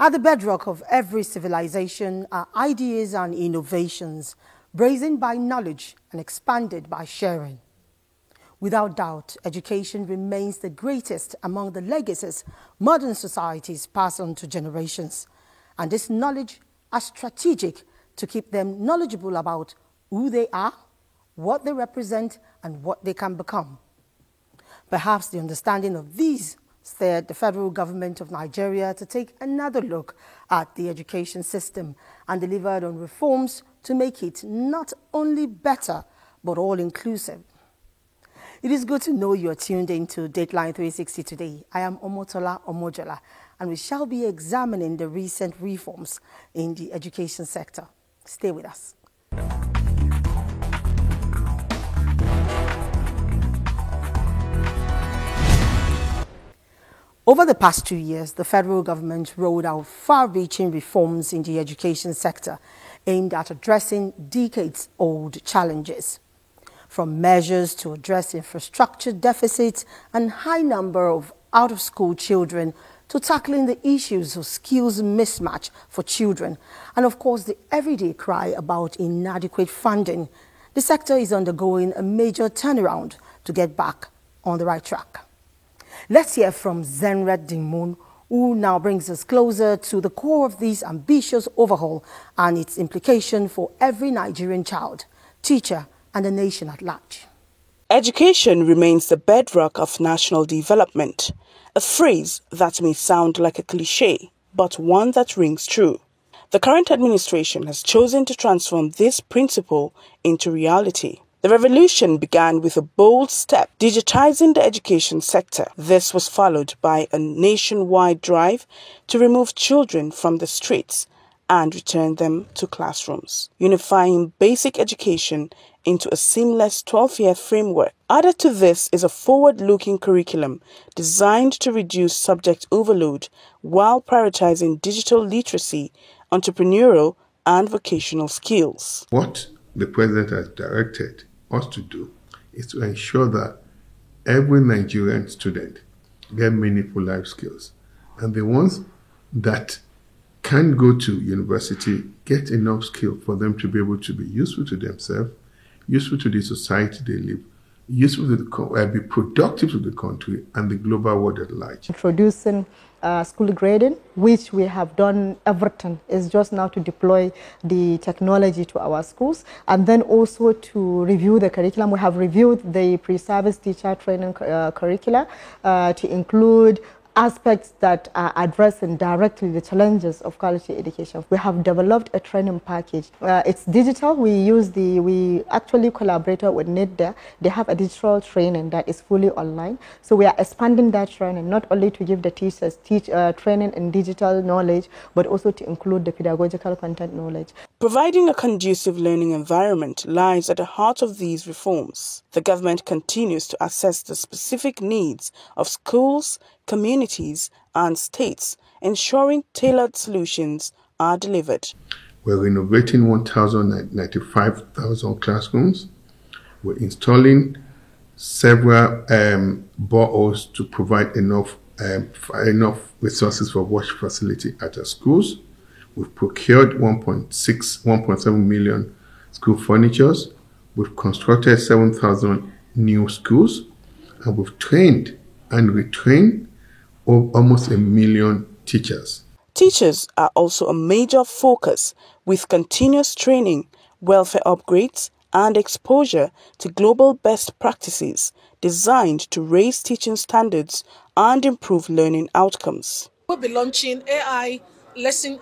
At the bedrock of every civilization are ideas and innovations, brazened by knowledge and expanded by sharing. Without doubt, education remains the greatest among the legacies modern societies pass on to generations, and this knowledge is strategic to keep them knowledgeable about who they are, what they represent, and what they can become. Perhaps the understanding of these stirred the federal government of Nigeria to take another look at the education system and delivered on reforms to make it not only better, but all-inclusive. It is good to know you are tuned into Dateline 360 today. I am Omotola Omojola, and we shall be examining the recent reforms in the education sector. Stay with us. Over the past 2 years, the federal government rolled out far-reaching reforms in the education sector aimed at addressing decades-old challenges. From measures to address infrastructure deficits and high number of out-of-school children to tackling the issues of skills mismatch for children and, of course, the everyday cry about inadequate funding, the sector is undergoing a major turnaround to get back on the right track. Let's hear from Zenret Dingmun, who now brings us closer to the core of this ambitious overhaul and its implication for every Nigerian child, teacher, and the nation at large. Education remains the bedrock of national development, a phrase that may sound like a cliché, but one that rings true. The current administration has chosen to transform this principle into reality. The revolution began with a bold step, digitizing the education sector. This was followed by a nationwide drive to remove children from the streets and return them to classrooms, unifying basic education into a seamless 12-year framework. Added to this is a forward-looking curriculum designed to reduce subject overload while prioritizing digital literacy, entrepreneurial, and vocational skills. What the president has directed us to do is to ensure that every Nigerian student get meaningful life skills, and the ones that can go to university get enough skill for them to be able to be useful to themselves, useful to the society they live, useful to be productive to the country and the global world at large. Introducing school grading, which we have done everything, is just now to deploy the technology to our schools, and then also to review the curriculum. We have reviewed the pre-service teacher training curricula to include aspects that are addressing directly the challenges of quality education. We have developed a training package. It's digital. We actually collaborated with NIDDA. They have a digital training that is fully online. So we are expanding that training, not only to give the teachers training in digital knowledge, but also to include the pedagogical content knowledge. Providing a conducive learning environment lies at the heart of these reforms. The government continues to assess the specific needs of schools, communities, and states, ensuring tailored solutions are delivered. We're renovating 1,095,000 classrooms. We're installing several boreholes to provide enough resources for wash facility at our schools. We've procured 1.7 million school furnitures. We've constructed 7,000 new schools, and we've trained and retrained almost 1 million teachers. Teachers are also a major focus, with continuous training, welfare upgrades, and exposure to global best practices designed to raise teaching standards and improve learning outcomes. We'll be launching AI lesson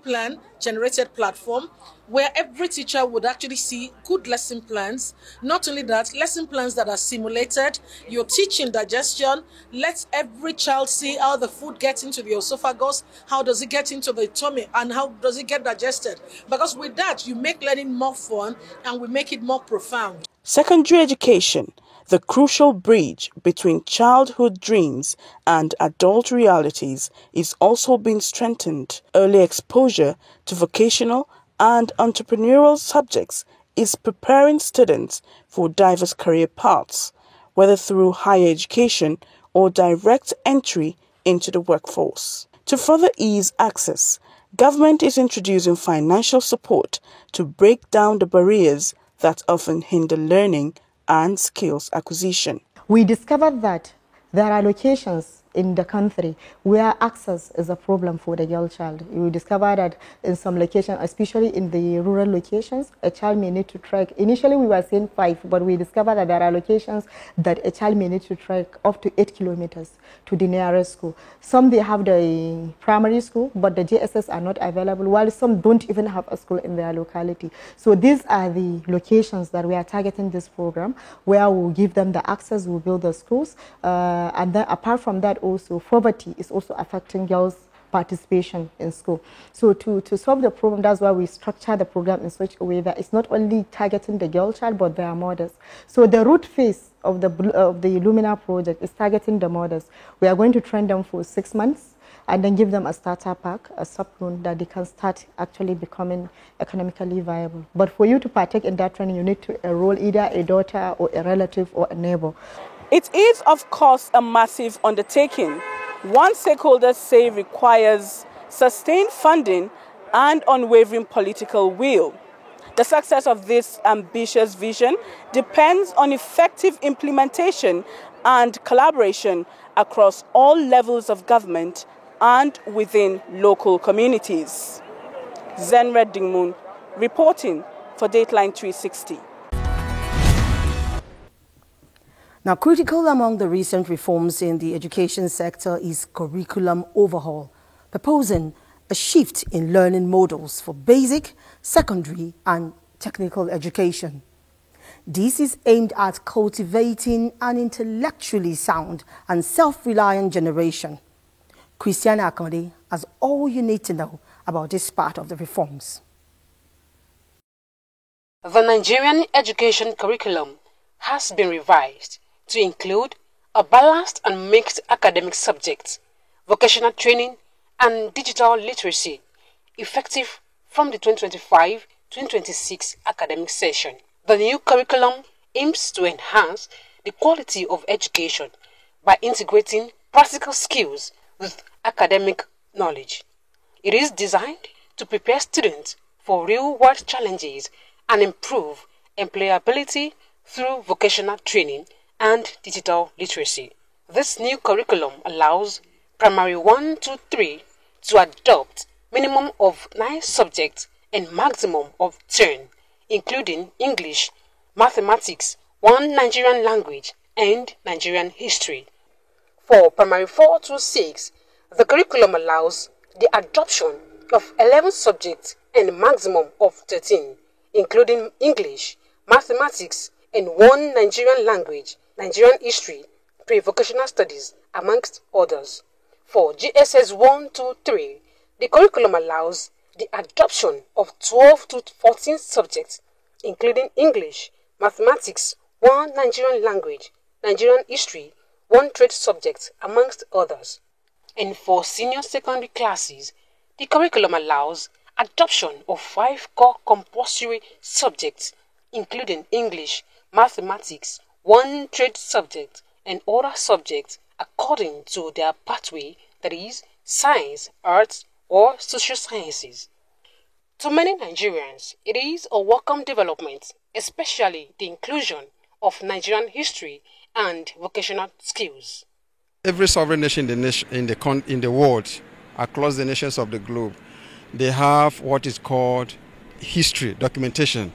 plan generated platform where every teacher would actually see good lesson plans. Not only that, lesson plans that are simulated, your teaching digestion, let every child see how the food gets into the esophagus, how does it get into the tummy, and how does it get digested. Because with that, you make learning more fun and we make it more profound. Secondary education, the crucial bridge between childhood dreams and adult realities, is also being strengthened. Early exposure to vocational and entrepreneurial subjects is preparing students for diverse career paths, whether through higher education or direct entry into the workforce. To further ease access, government is introducing financial support to break down the barriers that often hinder learning and skills acquisition. We discovered that there are locations in the country where access is a problem for the girl child. You discover that in some locations, especially in the rural locations, a child may need to trek. Initially, we were saying 5, but we discovered that there are locations that a child may need to trek up to 8 kilometers to the nearest school. Some, they have the primary school, but the JSS are not available, while some don't even have a school in their locality. So these are the locations that we are targeting this program, where we'll give them the access, we'll build the schools, and then apart from that, also poverty is also affecting girls' participation in school. So to solve the problem, that's why we structure the program in such a way that it's not only targeting the girl child, but their mothers. So the root phase of the Illumina project is targeting the mothers. We are going to train them for 6 months and then give them a starter pack, a sub-loan that they can start actually becoming economically viable. But for you to partake in that training, you need to enroll either a daughter or a relative or a neighbor. It is, of course, a massive undertaking. One stakeholders say requires sustained funding and unwavering political will. The success of this ambitious vision depends on effective implementation and collaboration across all levels of government and within local communities. Zenred Dingmun, reporting for Dateline 360. Now, critical among the recent reforms in the education sector is curriculum overhaul, proposing a shift in learning models for basic, secondary and technical education. This is aimed at cultivating an intellectually sound and self-reliant generation. Christiana Akonde has all you need to know about this part of the reforms. The Nigerian education curriculum has been revised to include a balanced and mixed academic subjects, vocational training and digital literacy, effective from the 2025-2026 academic session. The new curriculum aims to enhance the quality of education by integrating practical skills with academic knowledge. It is designed to prepare students for real-world challenges and improve employability through vocational training and digital literacy. This new curriculum allows primary 1 to 3 to adopt minimum of 9 subjects and maximum of 10, including English, mathematics, 1 Nigerian language, and Nigerian history. For primary 4 to 6, the curriculum allows the adoption of 11 subjects and maximum of 13, including English, mathematics, and 1 Nigerian language, Nigerian history, pre-vocational studies, amongst others. For GSS 1 to 3, the curriculum allows the adoption of 12 to 14 subjects, including English, mathematics, 1 Nigerian language, Nigerian history, 1 trade subject, amongst others. And for senior secondary classes, the curriculum allows adoption of 5 core compulsory subjects, including English, mathematics, 1 trade subject, and other subjects according to their pathway, that is, science, arts, or social sciences. To many Nigerians, it is a welcome development, especially the inclusion of Nigerian history and vocational skills. Every sovereign nation in the world, across the nations of the globe, they have what is called history, documentation.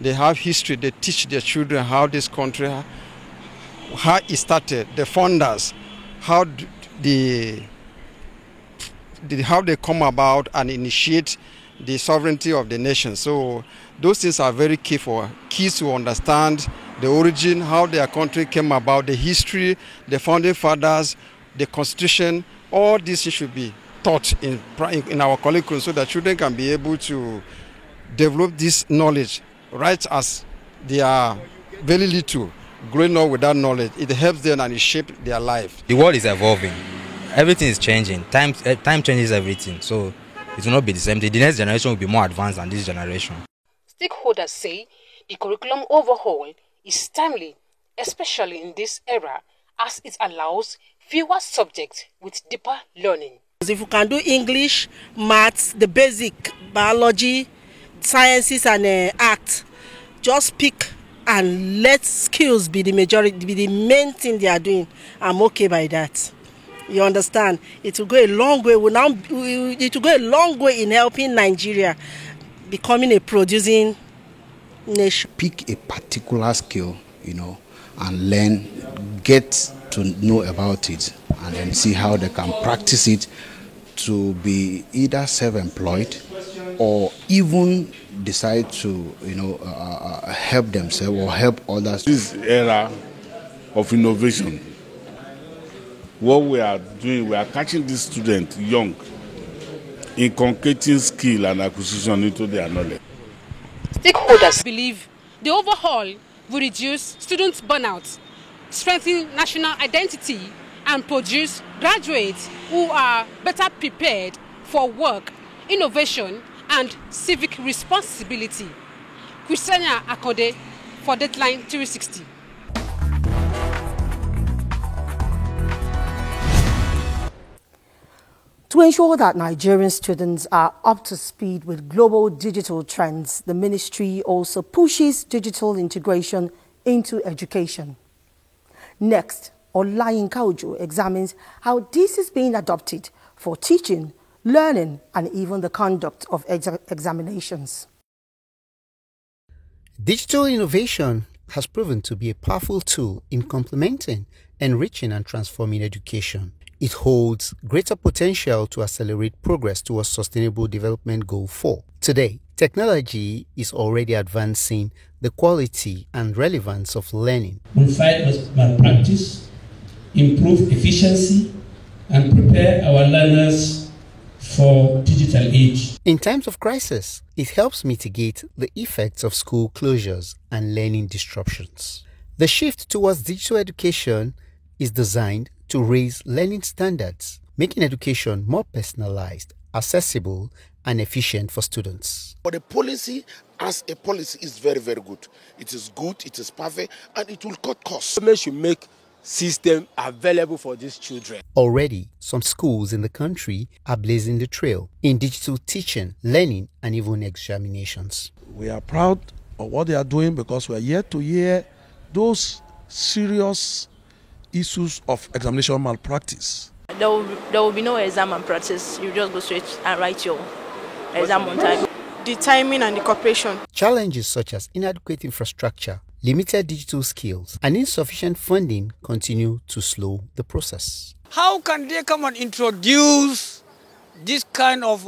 They have history. They teach their children how this country, how it started, the founders, how they come about and initiate the sovereignty of the nation. So those things are very key for kids to understand the origin, how their country came about, the history, the founding fathers, the constitution. All this should be taught in our curriculum so that children can be able to develop this knowledge right as they are very little. Growing up with that knowledge, it helps them and it shapes their life. The world is evolving. Everything is changing. Time changes everything. So it will not be the same. The next generation will be more advanced than this generation. Stakeholders say the curriculum overhaul is timely, especially in this era, as it allows fewer subjects with deeper learning. If you can do English, maths, the basic, biology, sciences and art, just pick and let skills be the majority, be the main thing they are doing. I'm okay by that. You understand? It will go a long way. It will go a long way in helping Nigeria becoming a producing nation. Pick a particular skill, and learn, get to know about it, and then see how they can practice it to be either self-employed or even decide to, help themselves or help others. This era of innovation, what we are doing, we are catching these students young, inculcating skill and acquisition into their knowledge. Stakeholders believe the overhaul will reduce student burnout, strengthen national identity, and produce graduates who are better prepared for work, innovation, and civic responsibility. Christiana Akode for Dateline 360. To ensure that Nigerian students are up to speed with global digital trends, the ministry also pushes digital integration into education. Next, Olayinka Ojo examines how this is being adopted for teaching, learning, and even the conduct of examinations. Digital innovation has proven to be a powerful tool in complementing, enriching, and transforming education. It holds greater potential to accelerate progress towards Sustainable Development Goal 4. Today, technology is already advancing the quality and relevance of learning. We fight malpractice, improve efficiency, and prepare our learners for digital age. In times of crisis, it helps mitigate the effects of school closures and learning disruptions. The shift towards digital education is designed to raise learning standards, making education more personalized, accessible, and efficient for students. But the policy, as a policy, is very, very good. It is good, it is perfect, and it will cut costs. Government should make system available for these children. Already, some schools in the country are blazing the trail in digital teaching, learning, and even examinations. We are proud of what they are doing because we are yet to hear those serious issues of examination malpractice. There will be no exam and practice. You just go straight and write your exam on time. The timing and the cooperation. Challenges such as inadequate infrastructure, limited digital skills, and insufficient funding continue to slow the process. How can they come and introduce this kind of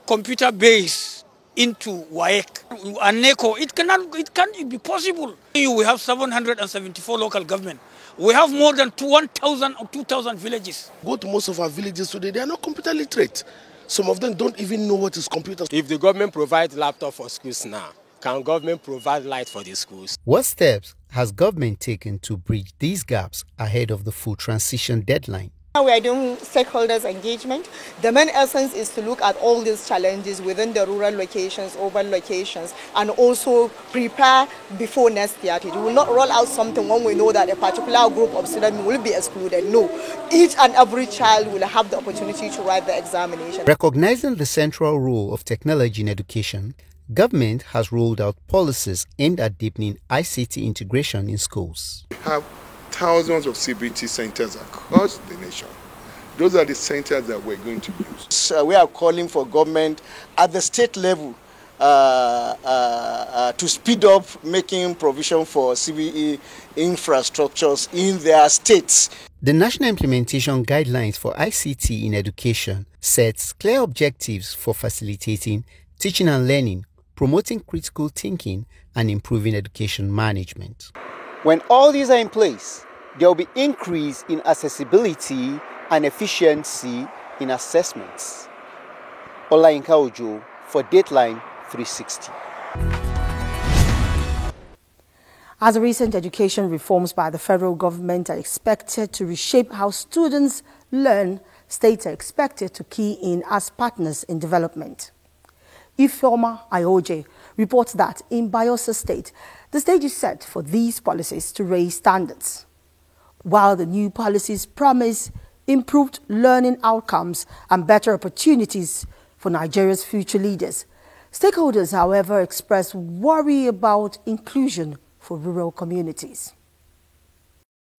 computer base into WAEC and NECO? It can't be possible. We have 774 local government. We have more than 1,000 or 2,000 villages. Go to most of our villages today, they are not computer literate. Some of them don't even know what is computers. If the government provides laptop for schools now, can government provide light for the schools? What steps has government taken to bridge these gaps ahead of the full transition deadline? We are doing stakeholders engagement. The main essence is to look at all these challenges within the rural locations, urban locations, and also prepare before next year. We will not roll out something when we know that a particular group of students will be excluded. No, each and every child will have the opportunity to write the examination. Recognizing the central role of technology in education, government has rolled out policies aimed at deepening ICT integration in schools. We have thousands of CBT centers across the nation. Those are the centers that we're going to use. We are calling for government at the state level to speed up making provision for CBE infrastructures in their states. The National Implementation Guidelines for ICT in Education sets clear objectives for facilitating teaching and learning, promoting critical thinking, and improving education management. When all these are in place, there will be increase in accessibility and efficiency in assessments. Olayinka Ojo for Dateline 360. As the recent education reforms by the federal government are expected to reshape how students learn, states are expected to key in as partners in development. Ifeoma Ayoje reports that in Bayelsa State, the stage is set for these policies to raise standards. While the new policies promise improved learning outcomes, and better opportunities for Nigeria's future leaders. Stakeholders, however, expressed worry about inclusion for rural communities.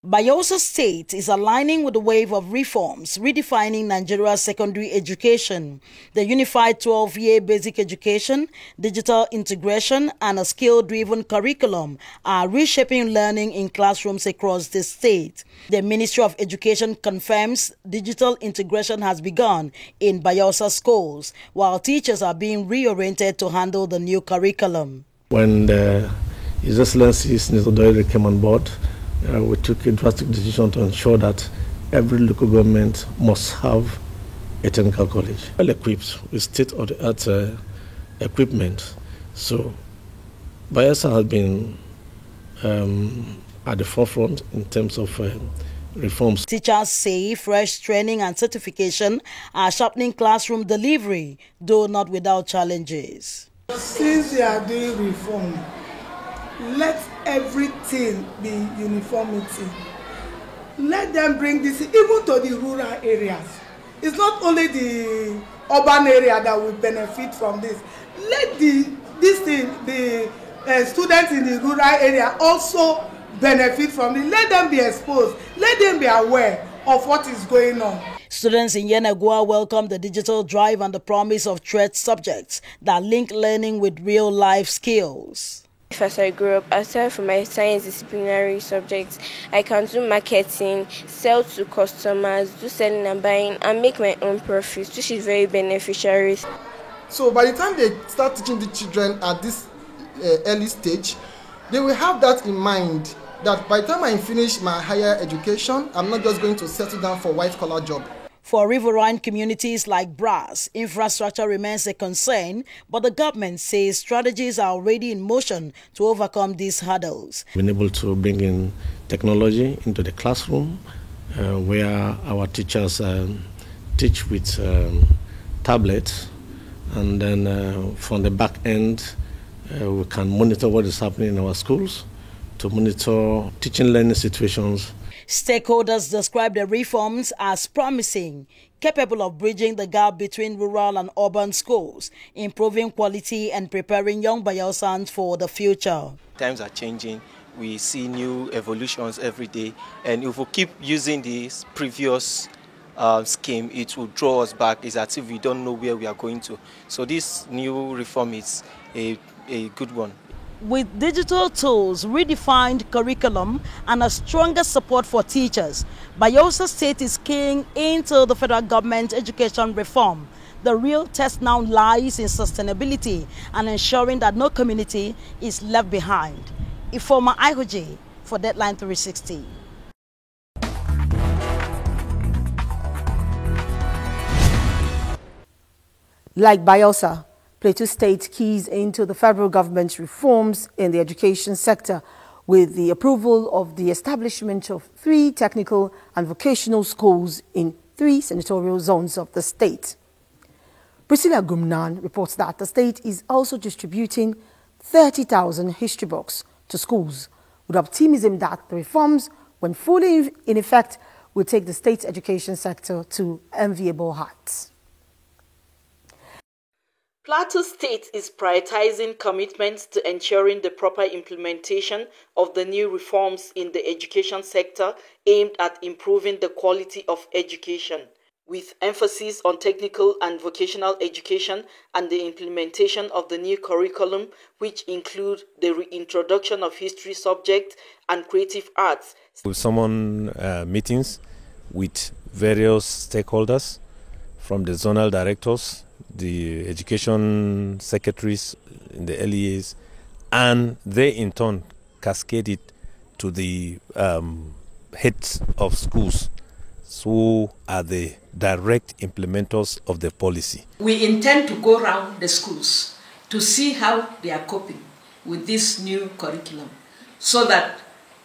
Bayelsa State is aligning with the wave of reforms redefining Nigeria's secondary education. The unified 12-year basic education, digital integration, and a skill-driven curriculum are reshaping learning in classrooms across the state. The Ministry of Education confirms digital integration has begun in Bayelsa schools, while teachers are being reoriented to handle the new curriculum. When His Excellency Senator Doyle came on board, we took a drastic decision to ensure that every local government must have a technical college, well equipped with state-of-the-art equipment. So Bayelsa has been at the forefront in terms of reforms. Teachers say fresh training and certification are sharpening classroom delivery, though not without challenges. Since they are doing reform, let everything be uniformity. Let them bring this even to the rural areas. It's not only the urban area that will benefit from this. Let the students in the rural area also benefit from it. Let them be exposed. Let them be aware of what is going on. Students in Yenagoa welcome the digital drive and the promise of threat subjects that link learning with real-life skills. As I grew up, aside from my science disciplinary subjects, I can do marketing, sell to customers, do selling and buying, and make my own profits, which is very beneficial. So by the time they start teaching the children at this early stage, they will have that in mind, that by the time I finish my higher education, I'm not just going to settle down for a white-collar job. For riverine communities like Brass, infrastructure remains a concern, but the government says strategies are already in motion to overcome these hurdles. We've been able to bring in technology into the classroom, where our teachers teach with tablets, and then from the back end, we can monitor what is happening in our schools, to monitor teaching learning situations. Stakeholders describe the reforms as promising, capable of bridging the gap between rural and urban schools, improving quality and preparing young Bayelsans for the future. Times are changing. We see new evolutions every day, and if we keep using this previous scheme, it will draw us back. It's as if we don't know where we are going to. So this new reform is a good one. With digital tools, redefined curriculum, and a stronger support for teachers, Bayelsa State is keying into the federal government education reform. The real test now lies in sustainability and ensuring that no community is left behind. Ifoma Ihoji for Dateline 360. Like Bayelsa, Plateau State keys into the federal government's reforms in the education sector with the approval of the establishment of 3 technical and vocational schools in 3 senatorial zones of the state. Priscilla Gumnan reports that the state is also distributing 30,000 history books to schools, with optimism that the reforms, when fully in effect, will take the state's education sector to enviable heights. Plateau State is prioritizing commitments to ensuring the proper implementation of the new reforms in the education sector aimed at improving the quality of education, with emphasis on technical and vocational education and the implementation of the new curriculum, which include the reintroduction of history subject and creative arts. We summon meetings with various stakeholders, from the zonal directors, the education secretaries in the LEAs, and they in turn cascade it to the heads of schools, who are the direct implementers of the policy. We intend to go around the schools to see how they are coping with this new curriculum so that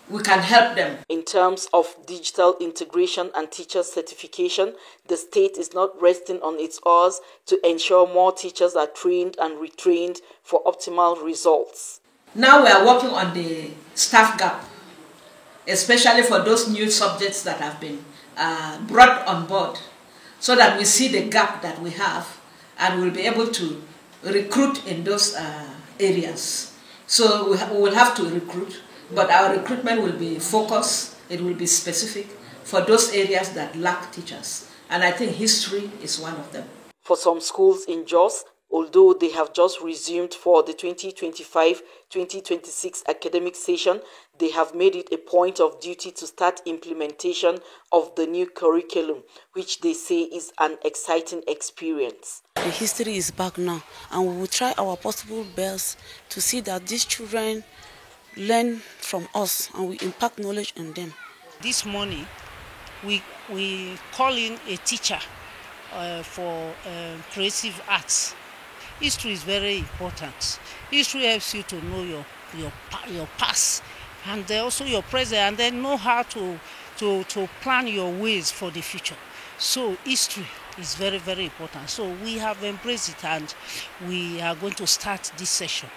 we can help them. In terms of digital integration and teacher certification, the state is not resting on its oars to ensure more teachers are trained and retrained for optimal results. Now we are working on the staff gap, especially for those new subjects that have been brought on board so that we see the gap that we have and we'll be able to recruit in those areas. So we will have to recruit, but our recruitment will be focused, it will be specific for those areas that lack teachers. And I think history is one of them. For some schools in Jos, although they have just resumed for the 2025-2026 academic session, they have made it a point of duty to start implementation of the new curriculum, which they say is an exciting experience. The history is back now, and we will try our possible best to see that these children learn from us and we impact knowledge on them. This morning, we call in a teacher for creative arts. History is very important. History helps you to know your past and also your present, and then know how to plan your ways for the future. So history is very, very important. So we have embraced it, and we are going to start this session.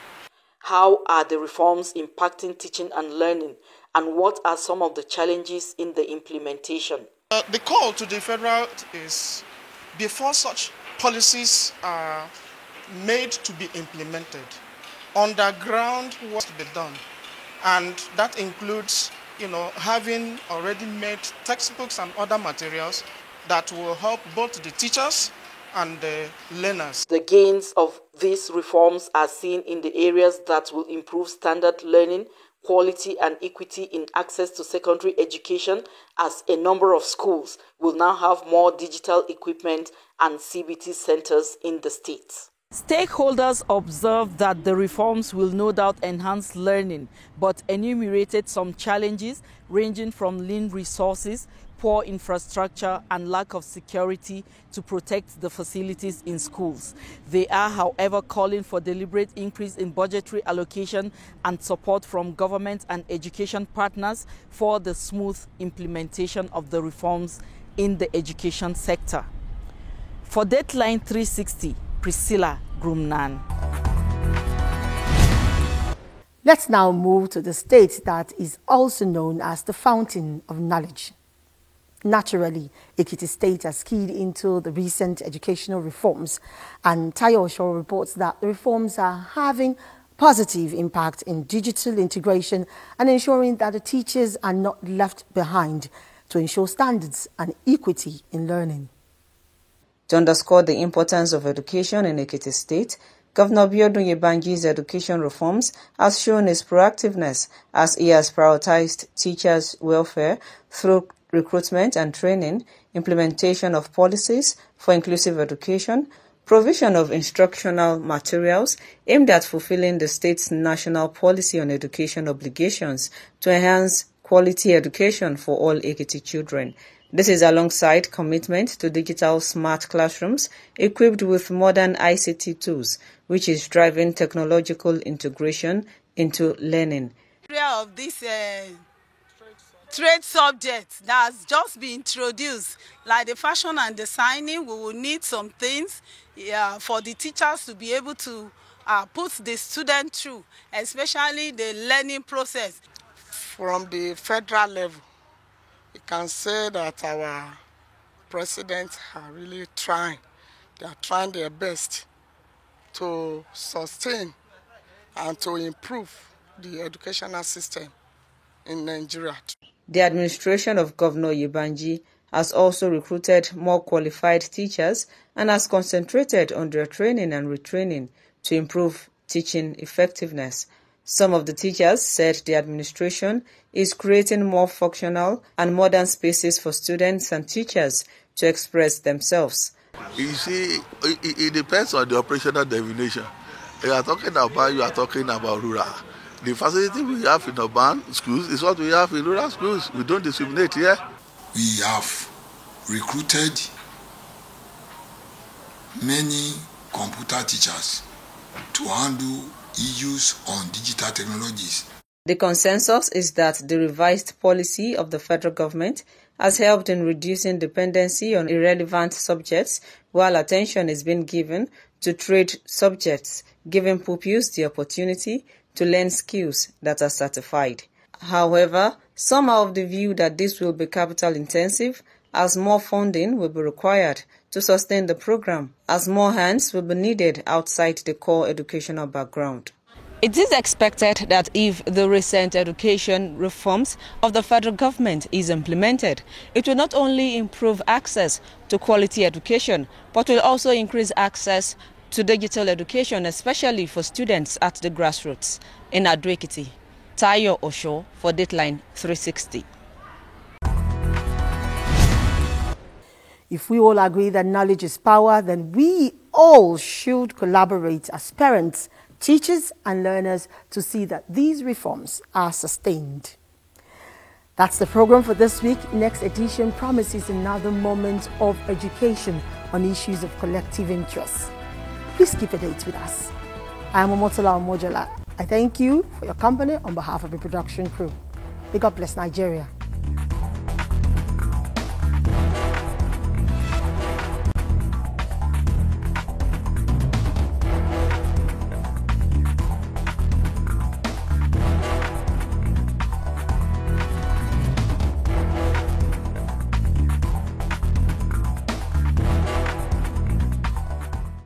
How are the reforms impacting teaching and learning, and what are some of the challenges in the implementation? The call to the federal is, before such policies are made to be implemented, underground work to be done, and that includes, having already made textbooks and other materials that will help both the teachers and the learners. The gains of these reforms are seen in the areas that will improve standard learning, quality and equity in access to secondary education, as a number of schools will now have more digital equipment and CBT centers in the state. Stakeholders observed that the reforms will no doubt enhance learning, but enumerated some challenges ranging from lean resources, poor infrastructure and lack of security to protect the facilities in schools. They are, however, calling for deliberate increase in budgetary allocation and support from government and education partners for the smooth implementation of the reforms in the education sector. For Dateline 360, Priscilla Grumnan. Let's now move to the state that is also known as the fountain of knowledge. Naturally, Ekiti State has keyed into the recent educational reforms, and Tayo Osho reports that the reforms are having positive impact in digital integration and ensuring that the teachers are not left behind to ensure standards and equity in learning. To underscore the importance of education in Ekiti State, Governor Biodun Yebanji's education reforms has shown his proactiveness as he has prioritized teachers' welfare through recruitment and training, implementation of policies for inclusive education, provision of instructional materials aimed at fulfilling the state's national policy on education obligations to enhance quality education for all Ekiti children. This is alongside commitment to digital smart classrooms equipped with modern ICT tools, which is driving technological integration into learning. Of this trade subject that has just been introduced, like the fashion and designing, we will need some things for the teachers to be able to put the student through, especially the learning process. From the federal level, we can say that our presidents are really trying. They are trying their best to sustain and to improve the educational system in Nigeria. The administration of Governor Yebanji has also recruited more qualified teachers and has concentrated on their training and retraining to improve teaching effectiveness. Some of the teachers said the administration is creating more functional and modern spaces for students and teachers to express themselves. You see, it depends on the operational definition. You are talking about rural. The facility we have in urban schools is what we have in rural schools. We don't discriminate here. We have recruited many computer teachers to handle issues on digital technologies. The consensus is that the revised policy of the federal government has helped in reducing dependency on irrelevant subjects, while attention is being given to trade subjects, giving pupils the opportunity to learn skills that are certified. However, some are of the view that this will be capital intensive as more funding will be required to sustain the program, as more hands will be needed outside the core educational background. It is expected that if the recent education reforms of the federal government is implemented, it will not only improve access to quality education, but will also increase access to digital education, especially for students at the grassroots. In Ado-Ekiti, Tayo Osho for Dateline 360. If we all agree that knowledge is power, then we all should collaborate as parents, teachers and learners to see that these reforms are sustained. That's the program for this week. Next edition promises another moment of education on issues of collective interest. Please keep a date with us. I am Omotola Omojola. I thank you for your company on behalf of the production crew. May God bless Nigeria.